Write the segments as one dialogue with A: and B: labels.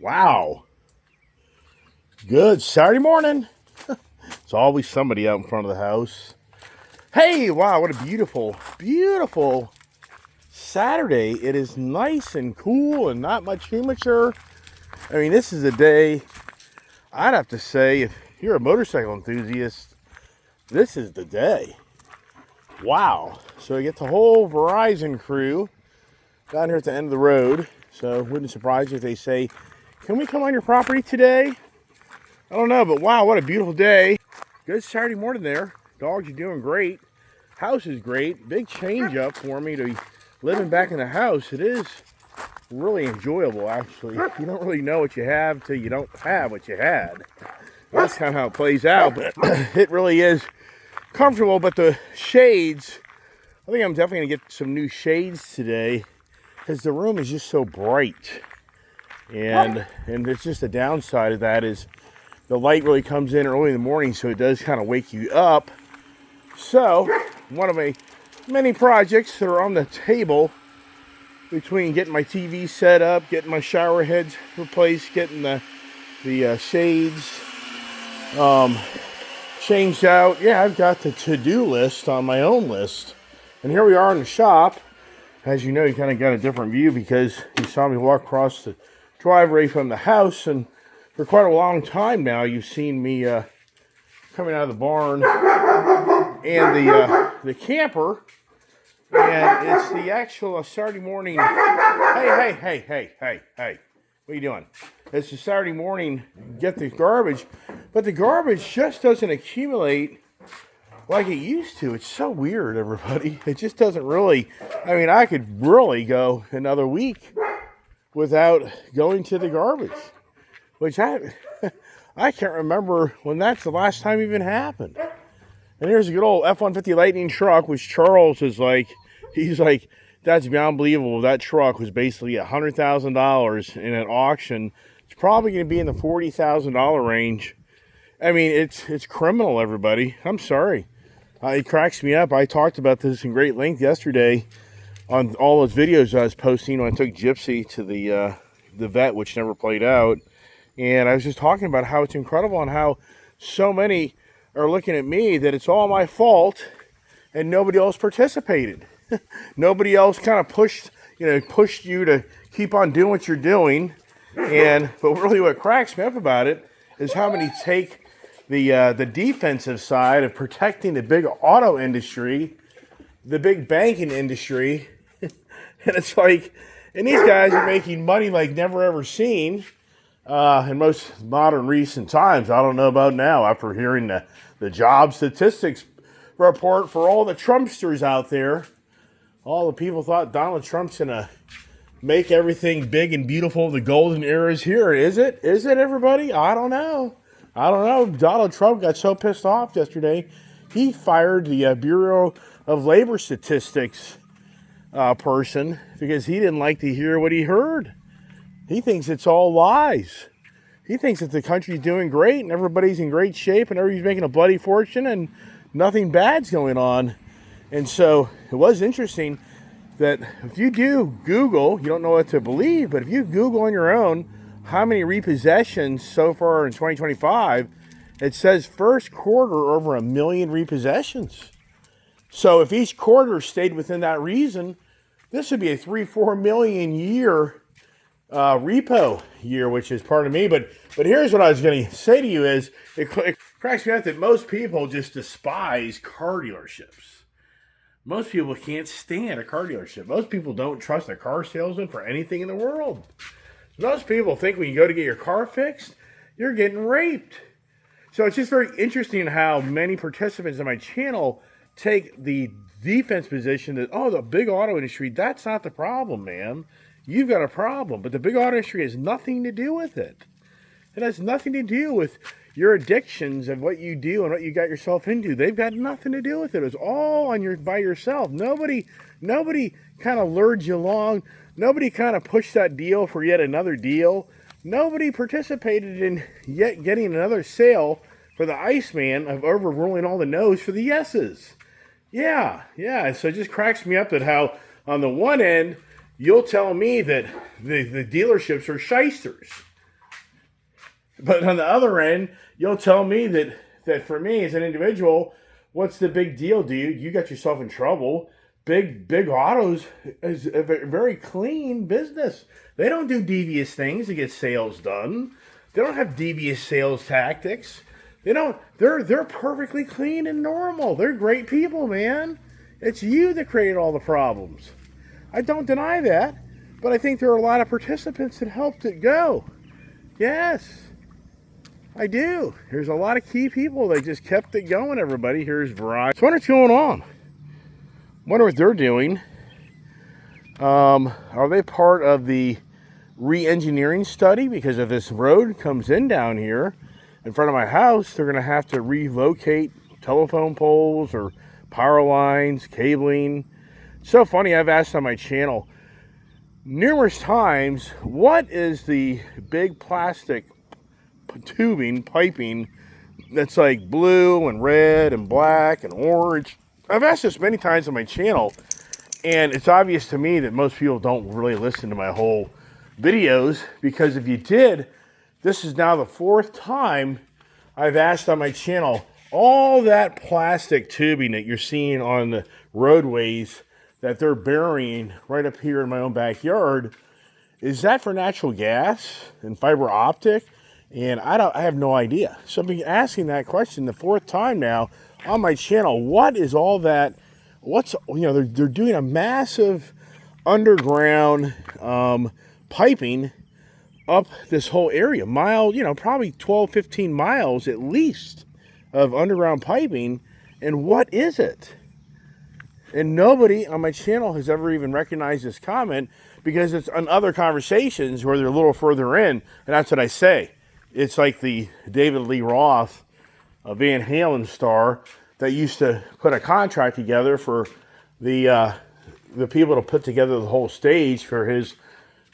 A: Wow. Good Saturday morning. There's always somebody out in front of the house. Hey, wow, what a beautiful, beautiful Saturday. It is nice and cool and not much humidor. I mean, this is a day, I'd have to say, if you're a motorcycle enthusiast, this is the day. Wow. So I get the whole Verizon crew down here at the end of the road. So it wouldn't surprise you if they say, can we come on your property today? I don't know, but wow, what a beautiful day. Good Saturday morning there. Dogs are doing great. House is great. Big change up for me to be living back in the house. It is really enjoyable, actually. You don't really know what you have till you don't have what you had. That's kind of how it plays out, but it really is comfortable. But the shades, I think I'm definitely going to get some new shades today because the room is just so bright. And it's just the downside of that is the light really comes in early in the morning, so it does kind of wake you up. So, one of my many projects that are on the table between getting my TV set up, getting my shower heads replaced, getting the shades changed out. Yeah, I've got the to-do list on my own list. And here we are in the shop. As you know, you kind of got a different view because you saw me walk across the driveway from the house, and for quite a long time now, you've seen me coming out of the barn and the camper, and it's the actual Saturday morning. Hey! What are you doing? It's the Saturday morning. Get the garbage, but the garbage just doesn't accumulate like it used to. It's so weird, everybody. It just doesn't really. I mean, I could really go another week without going to the garbage, which I can't remember when that's the last time even happened. And here's a good old F-150 Lightning truck, which Charles is like, he's like, that's beyond believable. That truck was basically $100,000 in an auction. It's probably going to be in the $40,000 range. I mean, it's criminal, everybody. I'm sorry. It cracks me up. I talked about this in great length yesterday on all those videos I was posting when I took Gypsy to the vet, which never played out. And I was just talking about how it's incredible and how so many are looking at me that it's all my fault and nobody else participated. Nobody else kind of pushed you to keep on doing what you're doing. But really what cracks me up about it is how many take the defensive side of protecting the big auto industry, the big banking industry. And it's like, and these guys are making money like never ever seen in most modern recent times. I don't know about now after hearing the job statistics report for all the Trumpsters out there. All the people thought Donald Trump's going to make everything big and beautiful. The golden era is here. Is it? Is it, everybody? I don't know. Donald Trump got so pissed off yesterday, he fired the Bureau of Labor Statistics person because he didn't like to hear what he heard. He thinks it's all lies. He thinks that the country's doing great and everybody's in great shape and everybody's making a bloody fortune and nothing bad's going on. And so it was interesting that if you do Google, you don't know what to believe, but if you Google on your own how many repossessions so far in 2025, it says first quarter over 1 million repossessions. So if each quarter stayed within that reason, this would be a 3-4 million year repo year, which is part of me. But here's what I was going to say to you is, it cracks me up that most people just despise car dealerships. Most people can't stand a car dealership. Most people don't trust a car salesman for anything in the world. Most people think when you go to get your car fixed, you're getting raped. So it's just very interesting how many participants on my channel take the defense position that, oh, the big auto industry, that's not the problem, man. You've got a problem. But the big auto industry has nothing to do with it. It has nothing to do with your addictions and what you do and what you got yourself into. They've got nothing to do with it. It's all by yourself. Nobody kind of lured you along. Nobody kind of pushed that deal for yet another deal. Nobody participated in yet getting another sale for the Iceman of overruling all the no's for the yeses. Yeah. So it just cracks me up that how on the one end, you'll tell me that the dealerships are shysters. But on the other end, you'll tell me that for me as an individual, what's the big deal, dude? You got yourself in trouble. Big autos is a very clean business. They don't do devious things to get sales done. They don't have devious sales tactics. They don't. They're perfectly clean and normal. They're great people, man. It's you that created all the problems. I don't deny that, but I think there are a lot of participants that helped it go. Yes, I do. There's a lot of key people that just kept it going, everybody. Here's Verizon. So what's going on? Wonder what they're doing. Are they part of the re-engineering study? Because if this road comes in down here in front of my house, they're going to have to relocate telephone poles or power lines, cabling. So funny, I've asked on my channel numerous times, what is the big plastic tubing, piping that's like blue and red and black and orange? I've asked this many times on my channel, and it's obvious to me that most people don't really listen to my whole videos, because if you did, this is now the 4th time I've asked on my channel, all that plastic tubing that you're seeing on the roadways that they're burying right up here in my own backyard, is that for natural gas and fiber optic? And I have no idea. So I've been asking that question the 4th time now on my channel. What is all that? They're doing a massive underground piping up this whole area, probably 12, 15 miles at least of underground piping. And what is it? And nobody on my channel has ever even recognized this comment, because it's on other conversations where they're a little further in, and that's what I say. It's like the David Lee Roth, a Van Halen star, that used to put a contract together for the people to put together the whole stage for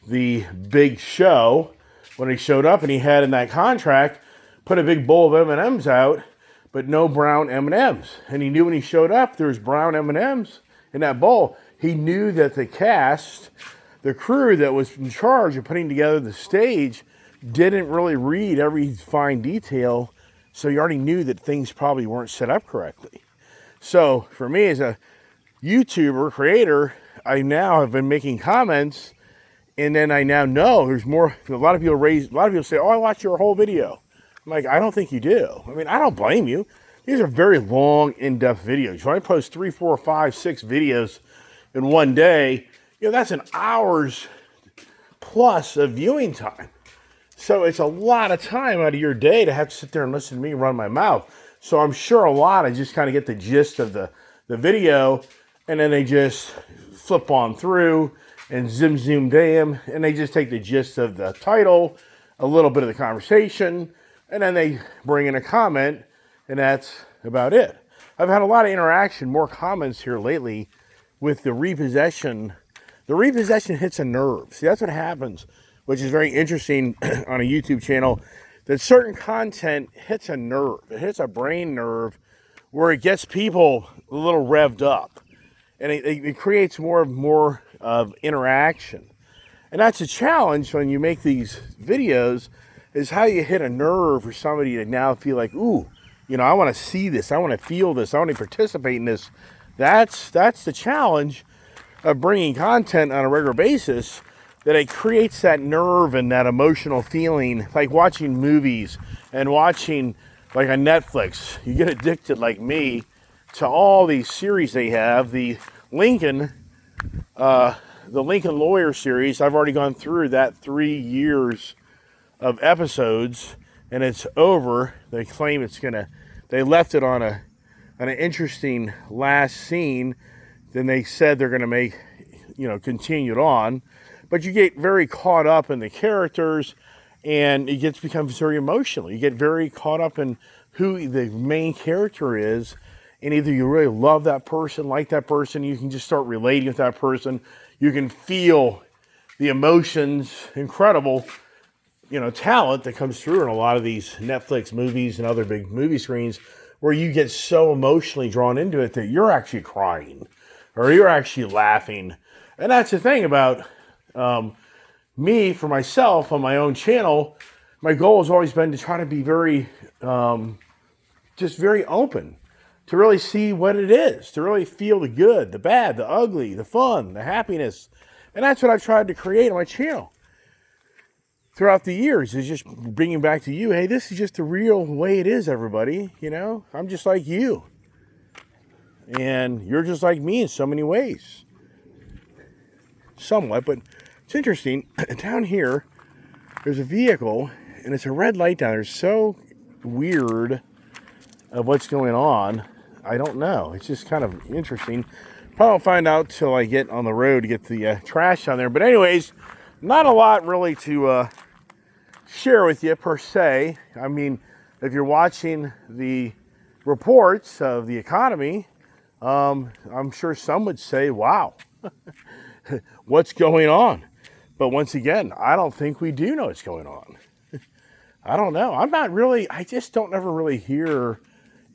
A: the big show. When he showed up, and he had in that contract, put a big bowl of M&Ms out, but no brown M&Ms. And he knew when he showed up, there was brown M&Ms in that bowl. He knew that the cast, the crew that was in charge of putting together the stage, didn't really read every fine detail, so he already knew that things probably weren't set up correctly. So for me as a YouTuber creator, I now have been making comments, and then I now know there's more. A lot of people say, "Oh, I watched your whole video." I'm like, I don't think you do. I mean, I don't blame you. These are very long, in-depth videos. When I post 3, 4, 5, 6 videos in one day, that's an hour's plus of viewing time. So it's a lot of time out of your day to have to sit there and listen to me run my mouth. So I'm sure a lot of just kind of get the gist of the video, and then they just flip on through and zoom damn, and they just take the gist of the title, a little bit of the conversation, and then they bring in a comment, and that's about it. I've had a lot of interaction, more comments here lately with the repossession. The repossession hits a nerve. See, that's what happens, which is very interesting on a YouTube channel, that certain content hits a nerve. It hits a brain nerve where it gets people a little revved up. And it creates more of interaction. And that's a challenge when you make these videos, is how you hit a nerve for somebody to now feel like, ooh, I want to see this, I want to feel this, I want to participate in this. That's the challenge of bringing content on a regular basis, that it creates that nerve and that emotional feeling, like watching movies and watching like on Netflix. You get addicted like me to all these series they have. The Lincoln Lawyer series, I've already gone through that 3 years of episodes, and it's over. They claim they left it on an interesting last scene. Then they said they're gonna make, continued on. But you get very caught up in the characters, and it becomes very emotional. You get very caught up in who the main character is, and either you really love that person, like that person, you can just start relating with that person. You can feel the emotions, incredible, talent that comes through in a lot of these Netflix movies and other big movie screens, where you get so emotionally drawn into it that you're actually crying or you're actually laughing. And that's the thing about me, for myself, on my own channel. my goal has always been to try to be very, just very open, to really see what it is, to really feel the good, the bad, the ugly, the fun, the happiness. And that's what I've tried to create on my channel throughout the years, is just bringing back to you, hey, this is just the real way it is, everybody. You know, I'm just like you. And you're just like me in so many ways. Somewhat, but it's interesting. Down here, there's a vehicle, and it's a red light down there. It's so weird of what's going on. I don't know. It's just kind of interesting. Probably won't find out till I get on the road to get the trash on there. But anyways, not a lot really to share with you per se. I mean, if you're watching the reports of the economy, I'm sure some would say, wow, what's going on? But once again, I don't think we do know what's going on. I don't know. I just don't ever really hear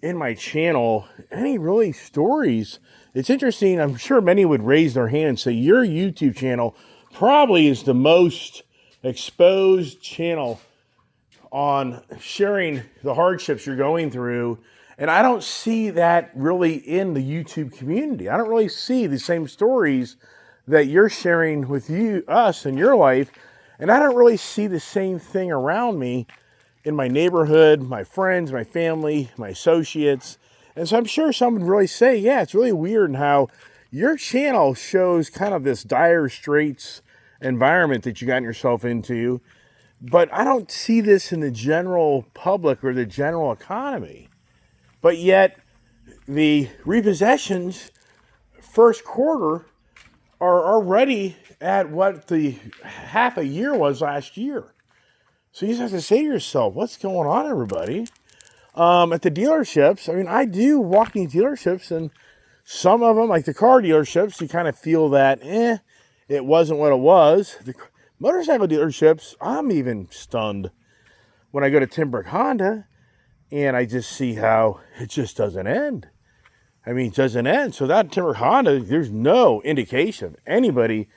A: in my channel any really stories. It's interesting. I'm sure many would raise their hand and say your YouTube channel probably is the most exposed channel on sharing the hardships you're going through. And I don't see that really in the YouTube community. I don't really see the same stories that you're sharing with us in your life. And I don't really see the same thing around me in my neighborhood, my friends, my family, my associates. And so I'm sure some would really say, yeah, it's really weird how your channel shows kind of this dire straits environment that you got yourself into. But I don't see this in the general public or the general economy. But yet the repossessions first quarter are already at what the half a year was last year. So you just have to say to yourself, what's going on, everybody? At the dealerships, I mean, I do walking dealerships, and some of them, like the car dealerships, you kind of feel that, it wasn't what it was. The motorcycle dealerships, I'm even stunned when I go to Timbrook Honda, and I just see how it just doesn't end. I mean, it doesn't end. So that Timbrook Honda, there's no indication of anybody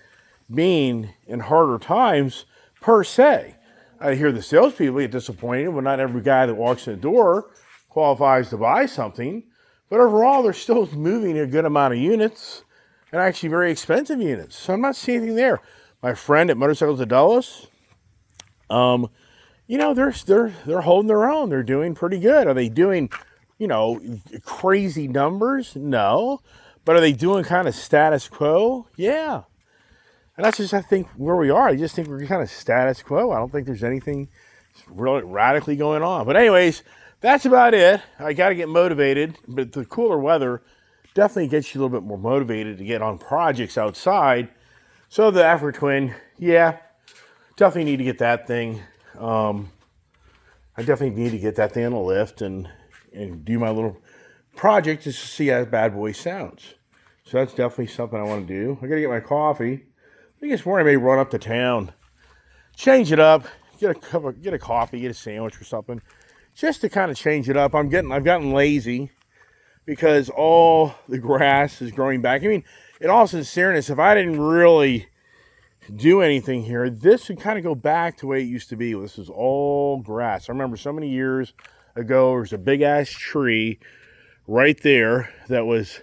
A: being in harder times per se. I hear the salespeople get disappointed when not every guy that walks in the door qualifies to buy something. But overall, they're still moving a good amount of units, and actually very expensive units. So I'm not seeing anything there. My friend at Motorcycles of Dulles, you know, they're holding their own. They're doing pretty good. Are they doing, you know, crazy numbers? No. But are they doing kind of status quo? Yeah. And that's just, I think, where we are. I just think we're kind of status quo. I don't think there's anything really radically going on. But anyways, that's about it. I got to get motivated. But the cooler weather definitely gets you a little bit more motivated to get on projects outside. So the Africa Twin, yeah, definitely need to get that thing. I definitely need to get that thing on the lift and do my little project just to see how bad boy sounds. So that's definitely something I want to do. I got to get my coffee. I think this morning I may run up to town, change it up, get a coffee, get a sandwich or something, just to kind of change it up. I've gotten lazy because all the grass is growing back. I mean, in all sincereness, if I didn't really do anything here, this would kind of go back to the way it used to be. This is all grass. I remember so many years ago, there was a big ass tree right there that was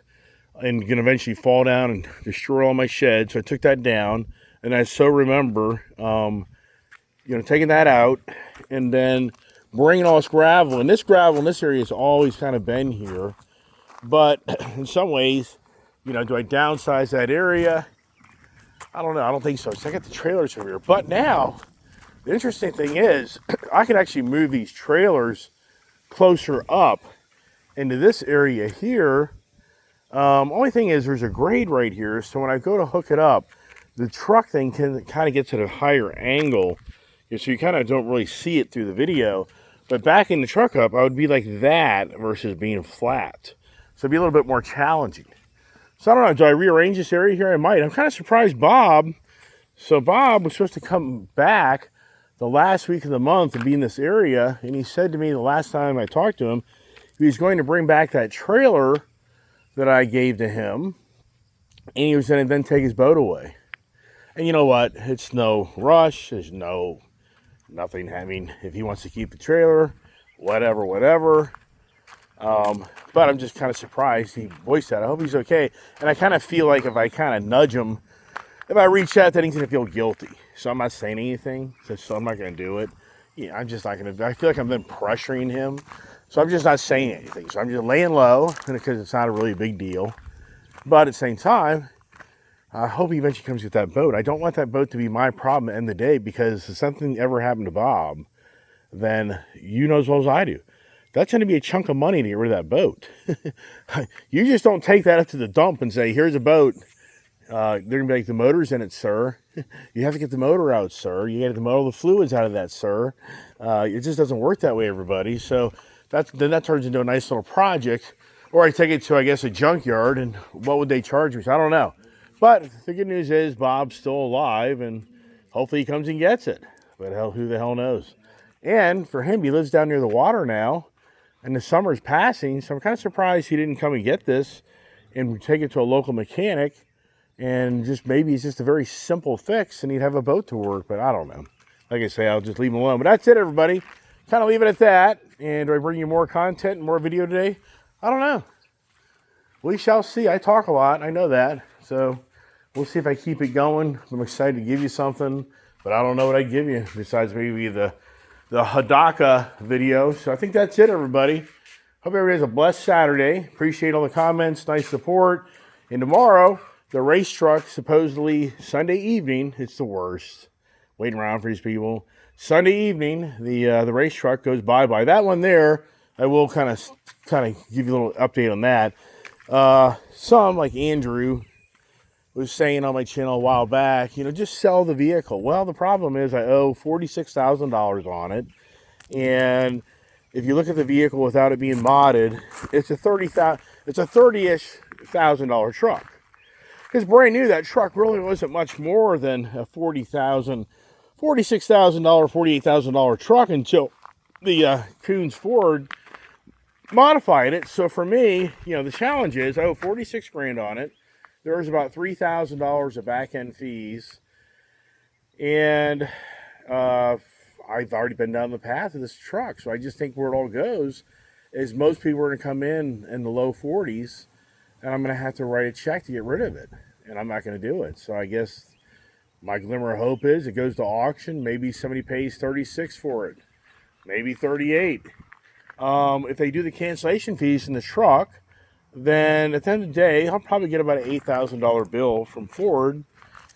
A: and going to eventually fall down and destroy all my sheds. So I took that down, and I so remember, taking that out and then bringing all this gravel. And this gravel in this area has always kind of been here. But in some ways, do I downsize that area? I don't know. I don't think so. So I got the trailers over here. But now, the interesting thing is, I can actually move these trailers closer up into this area here. Only thing is there's a grade right here, so when I go to hook it up, the truck thing can kind of get at a higher angle, so you kind of don't really see it through the video. But backing the truck up, I would be like that versus being flat. So it'd be a little bit more challenging. So I don't know, do I rearrange this area here? I might. I'm kind of surprised Bob. So Bob was supposed to come back the last week of the month and be in this area, and he said to me the last time I talked to him, he was going to bring back that trailer that I gave to him, and he was going to then take his boat away. And you know what? It's no rush. There's no Nothing. I mean, if he wants to keep the trailer, whatever. But I'm just kind of surprised he voiced that. I hope he's okay. And I kind of feel like if I kind of nudge him, if I reach out, then he's going to feel guilty. So I'm not saying anything. So I'm not going to do it. Yeah, I'm just not going to. I feel like I'm then pressuring him. So I'm just not saying anything. So I'm just laying low because it's not a really big deal. But at the same time, I hope he eventually comes with that boat. I don't want that boat to be my problem at the end of the day, because if something ever happened to Bob, then you know as well as I do, that's going to be a chunk of money to get rid of that boat. You just don't take that up to the dump and say, here's a boat. They're going to be like, the motor's in it, sir. You have to get the motor out, sir. You got to get all the fluids out of that, sir. It just doesn't work that way, everybody. So then that turns into a nice little project. Or I take it to, I guess, a junkyard, and what would they charge me? So I don't know. But the good news is Bob's still alive, and hopefully he comes and gets it. But who the hell knows? And for him, he lives down near the water now, and the summer's passing, so I'm kind of surprised he didn't come and get this and take it to a local mechanic, and just maybe it's just a very simple fix, and he'd have a boat to work, but I don't know. Like I say, I'll just leave him alone. But that's it, everybody. Kind of leave it at that. And do I bring you more content and more video today? I don't know. We shall see. I talk a lot. I know that. So we'll see if I keep it going. I'm excited to give you something, but I don't know what I give you besides maybe the Hadaka video. So I think that's it, everybody. Hope everybody has a blessed Saturday. Appreciate all the comments, nice support. And tomorrow, the race truck, supposedly Sunday evening, it's the worst. Waiting around for these people. Sunday evening, the race truck goes bye-bye. That one there, I will kind of give you a little update on that. Some, like Andrew, was saying on my channel a while back, just sell the vehicle. Well, the problem is I owe $46,000 on it. And if you look at the vehicle without it being modded, it's a $30-ish thousand truck. Because brand new, that truck really wasn't much more than a $46,000, $48,000 truck until the Coons Ford modified it. So for me, the challenge is I owe 46 grand on it. There's about $3,000 of back-end fees. And I've already been down the path of this truck. So I just think where it all goes is most people are going to come in the low 40s, and I'm going to have to write a check to get rid of it. And I'm not going to do it. So I guess my glimmer of hope is it goes to auction. Maybe somebody pays 36 for it. Maybe 38. If they do the cancellation fees in the truck, then at the end of the day, I'll probably get about an $8,000 bill from Ford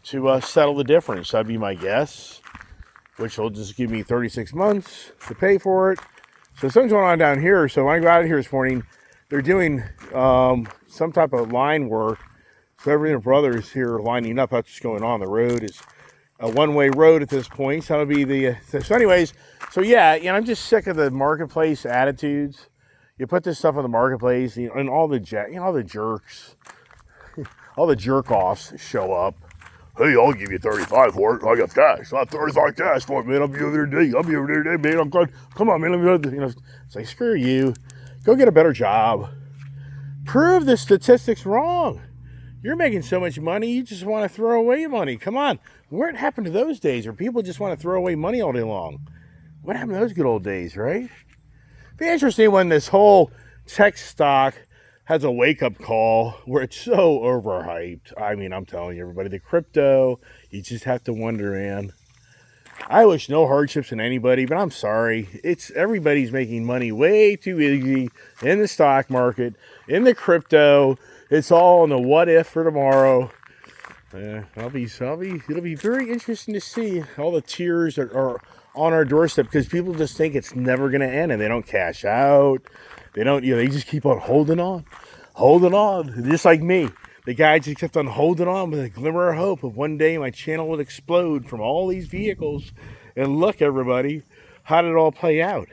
A: to settle the difference. That'd be my guess, which will just give me 36 months to pay for it. So something's going on down here. So when I go out of here this morning, they're doing some type of line work. So everything brothers here are lining up. That's what's going on. The road is a one-way road at this point. So that'll be the... So anyways, so yeah, I'm just sick of the marketplace attitudes. You put this stuff on the marketplace, and all the all the jerks, all the jerk-offs show up. Hey, I'll give you 35 for it. I got cash. I got 35 cash for it, man. I'll be over there today. I'll be over there today, man. I'm going. Come on, man. Let me, it's like, screw you. Go get a better job. Prove the statistics wrong. You're making so much money, you just want to throw away money. Come on. What happened to those days where people just want to throw away money all day long? What happened to those good old days, right? Be interesting when this whole tech stock has a wake-up call where it's so overhyped. I mean, I'm telling you, everybody, the crypto, you just have to wonder, man. I wish no hardships on anybody, but I'm sorry. Everybody's making money way too easy in the stock market, in the crypto. It's all on the what if for tomorrow. It'll be very interesting to see all the tears that are on our doorstep, because people just think it's never going to end, and they don't cash out. They don't, they just keep on holding on, just like me. The guy just kept on holding on with a glimmer of hope of one day my channel would explode from all these vehicles. And look, everybody, how did it all play out?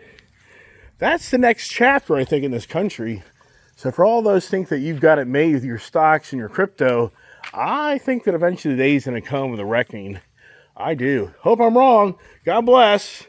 A: That's the next chapter, I think, in this country. So for all those think that you've got it made with your stocks and your crypto, I think that eventually the day's going to come with a reckoning. I do. Hope I'm wrong. God bless.